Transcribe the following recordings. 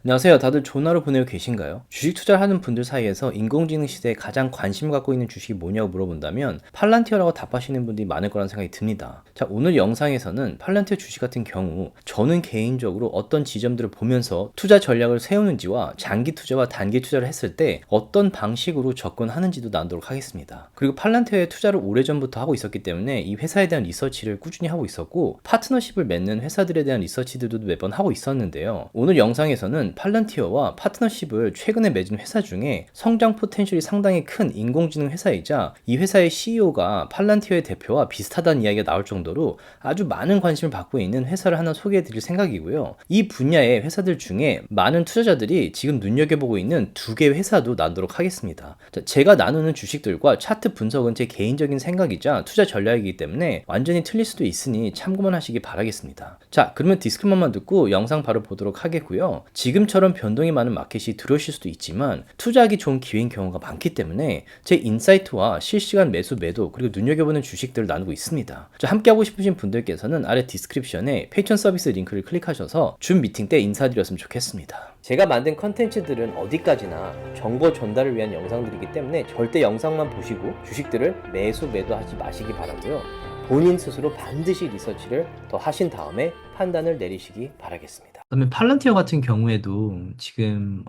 안녕하세요. 다들 좋은 하루 보내고 계신가요? 주식 투자를 하는 분들 사이에서 인공지능 시대에 가장 관심을 갖고 있는 주식이 뭐냐고 물어본다면 팔란티어라고 답하시는 분들이 많을 거란 생각이 듭니다. 자, 오늘 영상에서는 팔란티어 주식 같은 경우 저는 개인적으로 어떤 지점들을 보면서 투자 전략을 세우는지와 장기 투자와 단기 투자를 했을 때 어떤 방식으로 접근하는지도 나누도록 하겠습니다. 그리고 팔란티어에 투자를 오래전부터 하고 있었기 때문에 이 회사에 대한 리서치를 꾸준히 하고 있었고 파트너십을 맺는 회사들에 대한 리서치들도 매번 하고 있었는데요. 오늘 영상에서는 팔란티어와 파트너십을 최근에 맺은 회사 중에 성장 포텐셜이 상당히 큰 인공지능 회사이자 이 회사의 CEO가 팔란티어의 대표와 비슷하다는 이야기가 나올 정도로 아주 많은 관심을 받고 있는 회사를 하나 소개해 드릴 생각이고요. 이 분야의 회사들 중에 많은 투자자들이 지금 눈여겨보고 있는 두 개의 회사도 나누도록 하겠습니다. 자, 제가 나누는 주식들과 차트 분석은 제 개인적인 생각이자 투자 전략이기 때문에 완전히 틀릴 수도 있으니 참고만 하시기 바라겠습니다. 자, 그러면 디스클레이머만 듣고 영상 바로 보도록 하겠고요. 지금처럼 변동이 많은 마켓이 들어오실 수도 있지만 투자하기 좋은 기회인 경우가 많기 때문에 제 인사이트와 실시간 매수 매도 그리고 눈여겨보는 주식들을 나누고 있습니다. 자, 함께하고 싶으신 분들께서는 아래 디스크립션에 페이천 서비스 링크를 클릭하셔서 줌 미팅 때 인사드렸으면 좋겠습니다. 제가 만든 컨텐츠들은 어디까지나 정보 전달을 위한 영상들이기 때문에 절대 영상만 보시고 주식들을 매수 매도하지 마시기 바라고요. 본인 스스로 반드시 리서치를 더 하신 다음에 판단을 내리시기 바라겠습니다. 그다음에 팔란티어 같은 경우에도 지금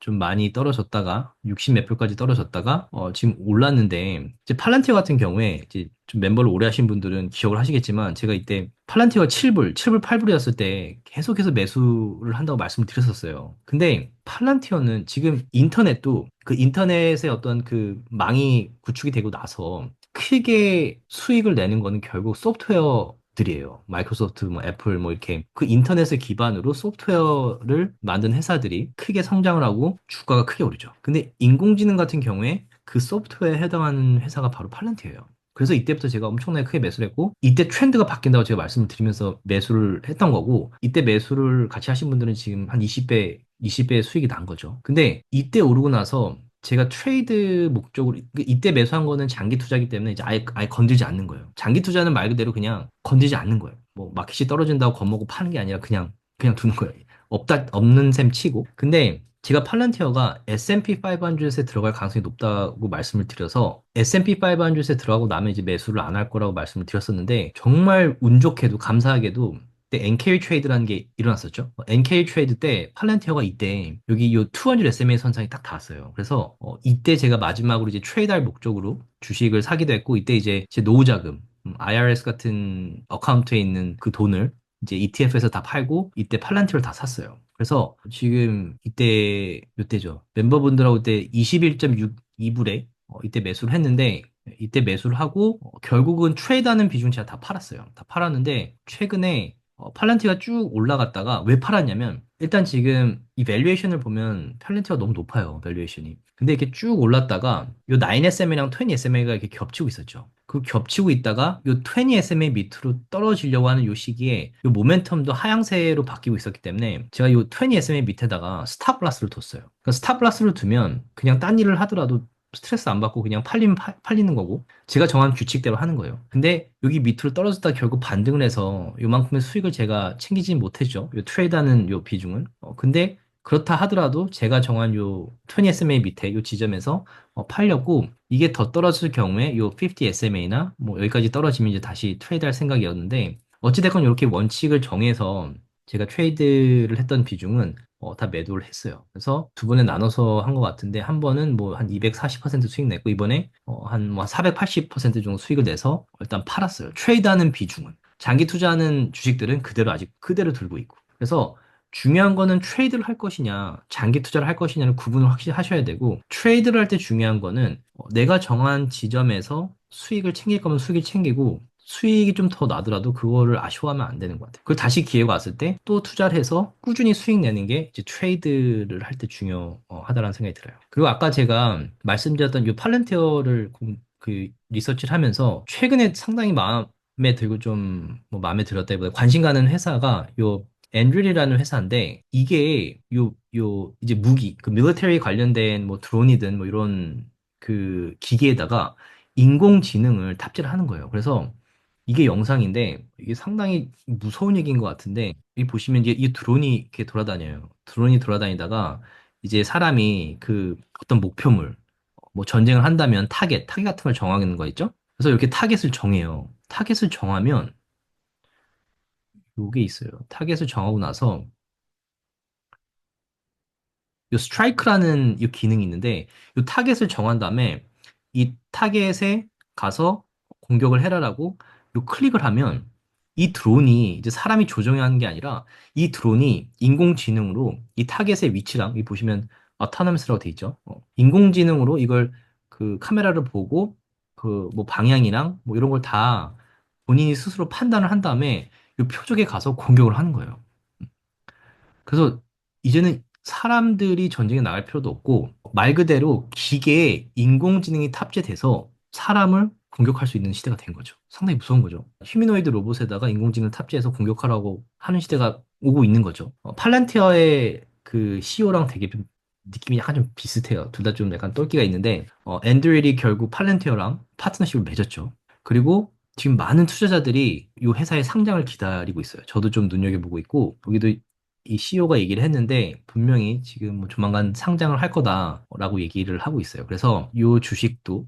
좀 많이 떨어졌다가 60 몇 불까지 떨어졌다가 지금 올랐는데 이제 팔란티어 같은 경우에 이제 좀 멤버를 오래 하신 분들은 기억을 하시겠지만 제가 이때 팔란티어가 7불, 7불, 8불이었을 때 계속해서 매수를 한다고 말씀을 드렸었어요. 근데 팔란티어는 지금 인터넷도 그 인터넷의 어떤 그 망이 구축이 되고 나서 크게 수익을 내는 거는 결국 소프트웨어들이에요. 마이크로소프트, 뭐 애플, 뭐 이렇게 그 인터넷을 기반으로 소프트웨어를 만든 회사들이 크게 성장을 하고 주가가 크게 오르죠. 근데 인공지능 같은 경우에 그 소프트웨어에 해당하는 회사가 바로 팔란티어예요. 그래서 이때부터 제가 엄청나게 크게 매수를 했고 이때 트렌드가 바뀐다고 제가 말씀을 드리면서 매수를 했던 거고 이때 매수를 같이 하신 분들은 지금 한 20배, 20배 수익이 난 거죠. 근데 이때 오르고 나서 제가 트레이드 목적으로 이때 매수한 거는 장기 투자기 때문에 이제 아예 건들지 않는 거예요. 장기 투자는 말 그대로 그냥 건들지 않는 거예요. 뭐 마켓이 떨어진다고 겁먹고 파는 게 아니라 그냥 두는 거예요. 없는 셈 치고. 근데 제가 팔란티어가 S&P 500에 들어갈 가능성이 높다고 말씀을 드려서 S&P 500에 들어가고 나면 이제 매수를 안 할 거라고 말씀을 드렸었는데 정말 운 좋게도 감사하게도 그때 NK 트레이드라는 게 일어났었죠. NK 트레이드 때 팔란티어가 이때 여기 요 200 SMA 선상이 딱 닿았어요. 그래서 이때 제가 마지막으로 이제 트레이드할 목적으로 주식을 사기도 했고 이때 이제 제 노후 자금 IRS 같은 어카운트에 있는 그 돈을 이제 ETF에서 다 팔고 이때 팔란티어를 다 샀어요. 그래서 지금 이때죠. 멤버분들하고 이때 21.62불에 이때 매수를 했는데 이때 매수를 하고 결국은 트레이드하는 비중 제가 다 팔았어요. 다 팔았는데 최근에 팔란티가 쭉 올라갔다가 왜 팔았냐면 일단 지금 이 밸류에이션을 보면 팔란티가 너무 높아요. 밸류에이션이. 근데 이렇게 쭉 올랐다가 요 9SM이랑 20SMA가 이렇게 겹치고 있었죠. 그 겹치고 있다가 요 20SMA 밑으로 떨어지려고 하는 요 시기에 요 모멘텀도 하향세로 바뀌고 있었기 때문에 제가 요 20SMA 밑에다가 스탑라스를 뒀어요. 그러니까 스탑라스를 두면 그냥 딴 일을 하더라도 스트레스 안 받고 그냥 팔리면 팔리는 거고 제가 정한 규칙대로 하는 거예요. 근데 여기 밑으로 떨어졌다 결국 반등을 해서 요만큼의 수익을 제가 챙기지 못했죠. 요 트레이드하는 요 비중은. 근데 그렇다 하더라도 제가 정한 요 20SMA 밑에 요 지점에서 팔렸고 이게 더 떨어질 경우에 요 50 SMA나 뭐 여기까지 떨어지면 이제 다시 트레이드 할 생각이었는데 어찌됐건 이렇게 원칙을 정해서 제가 트레이드를 했던 비중은 다 매도를 했어요. 그래서 두 번에 나눠서 한 것 같은데 한 번은 뭐 한 240% 수익 냈고 이번에 한 뭐 480% 정도 수익을 내서 일단 팔았어요. 트레이드하는 비중은. 장기 투자하는 주식들은 그대로 아직 그대로 들고 있고. 그래서 중요한 거는 트레이드를 할 것이냐, 장기 투자를 할 것이냐를 구분을 확실히 하셔야 되고, 트레이드를 할 때 중요한 거는 내가 정한 지점에서 수익을 챙길 거면 수익을 챙기고, 수익이 좀 더 나더라도 그거를 아쉬워하면 안 되는 것 같아요. 그리고 다시 기회가 왔을 때 또 투자를 해서 꾸준히 수익 내는 게 이제 트레이드를 할 때 중요하다라는 생각이 들어요. 그리고 아까 제가 말씀드렸던 이 팔렌티어를 그 리서치를 하면서 최근에 상당히 마음에 들고 좀 뭐 마음에 들었다기보다 관심 가는 회사가 요 엔드릴이라는 회사인데 이게 이제 무기 그 밀리터리 관련된 뭐 드론이든 뭐 이런 그 기기에다가 인공지능을 탑재를 하는 거예요. 그래서 이게 영상인데 이게 상당히 무서운 얘기인 것 같은데 여기 보시면 이제 이 드론이 이렇게 돌아다녀요. 드론이 돌아다니다가 이제 사람이 그 어떤 목표물 뭐 전쟁을 한다면 타겟 같은 걸 정하는 거 있죠? 그래서 이렇게 타겟을 정해요. 타겟을 정하면 요게 있어요. 타겟을 정하고 나서 요 스트라이크라는 이 기능이 있는데 요 타겟을 정한 다음에 이 타겟에 가서 공격을 해라라고 요 클릭을 하면 이 드론이 이제 사람이 조종하는 게 아니라 이 드론이 인공지능으로 이 타겟의 위치랑 여기 보시면 autonomous라고 돼 있죠. 인공지능으로 이걸 그 카메라를 보고 그 뭐 방향이랑 뭐 이런 걸 다 본인이 스스로 판단을 한 다음에 요 표적에 가서 공격을 하는 거예요. 그래서 이제는 사람들이 전쟁에 나갈 필요도 없고 말 그대로 기계에 인공지능이 탑재돼서 사람을 공격할 수 있는 시대가 된 거죠. 상당히 무서운 거죠. 휴미노이드 로봇에다가 인공지능을 탑재해서 공격하라고 하는 시대가 오고 있는 거죠. 팔란티어의 그 CEO랑 되게 좀 느낌이 약간 좀 비슷해요. 둘 다 좀 약간 똘끼가 있는데 앤드렐이 결국 팔란티어랑 파트너십을 맺었죠. 그리고 지금 많은 투자자들이 이 회사의 상장을 기다리고 있어요. 저도 좀 눈여겨보고 있고, 여기도 이 CEO가 얘기를 했는데 분명히 지금 뭐 조만간 상장을 할 거다라고 얘기를 하고 있어요. 그래서 이 주식도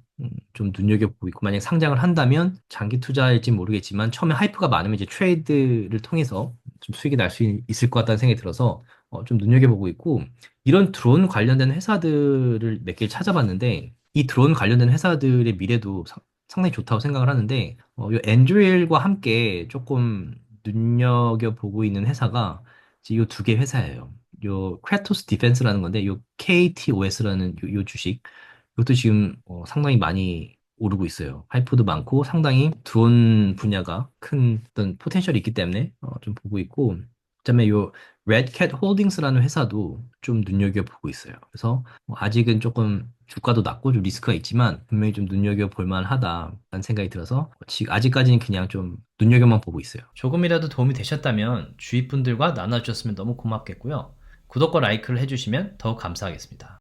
좀 눈여겨보고 있고 만약 상장을 한다면 장기 투자일지 모르겠지만 처음에 하이프가 많으면 이제 트레이드를 통해서 좀 수익이 날 수 있을 것 같다는 생각이 들어서 좀 눈여겨보고 있고 이런 드론 관련된 회사들을 몇 개 찾아봤는데 이 드론 관련된 회사들의 미래도 상당히 좋다고 생각을 하는데 이 엔드릴과 함께 조금 눈여겨보고 있는 회사가 이 두 개 회사예요. 요 크레토스 디펜스라는 건데 요 KTOS라는 요 주식 이것도 지금 상당히 많이 오르고 있어요. 하이프도 많고 상당히 드론 분야가 큰 어떤 포텐셜이 있기 때문에 좀 보고 있고 그다음에 요 레드캣 홀딩스라는 회사도 좀 눈여겨보고 있어요. 그래서 아직은 조금 주가도 낮고 좀 리스크가 있지만 분명히 좀 눈여겨볼 만하다라는 생각이 들어서 지금 아직까지는 그냥 좀 눈여겨만 보고 있어요. 조금이라도 도움이 되셨다면 주위 분들과 나눠주셨으면 너무 고맙겠고요. 구독과 라이크를 해주시면 더욱 감사하겠습니다.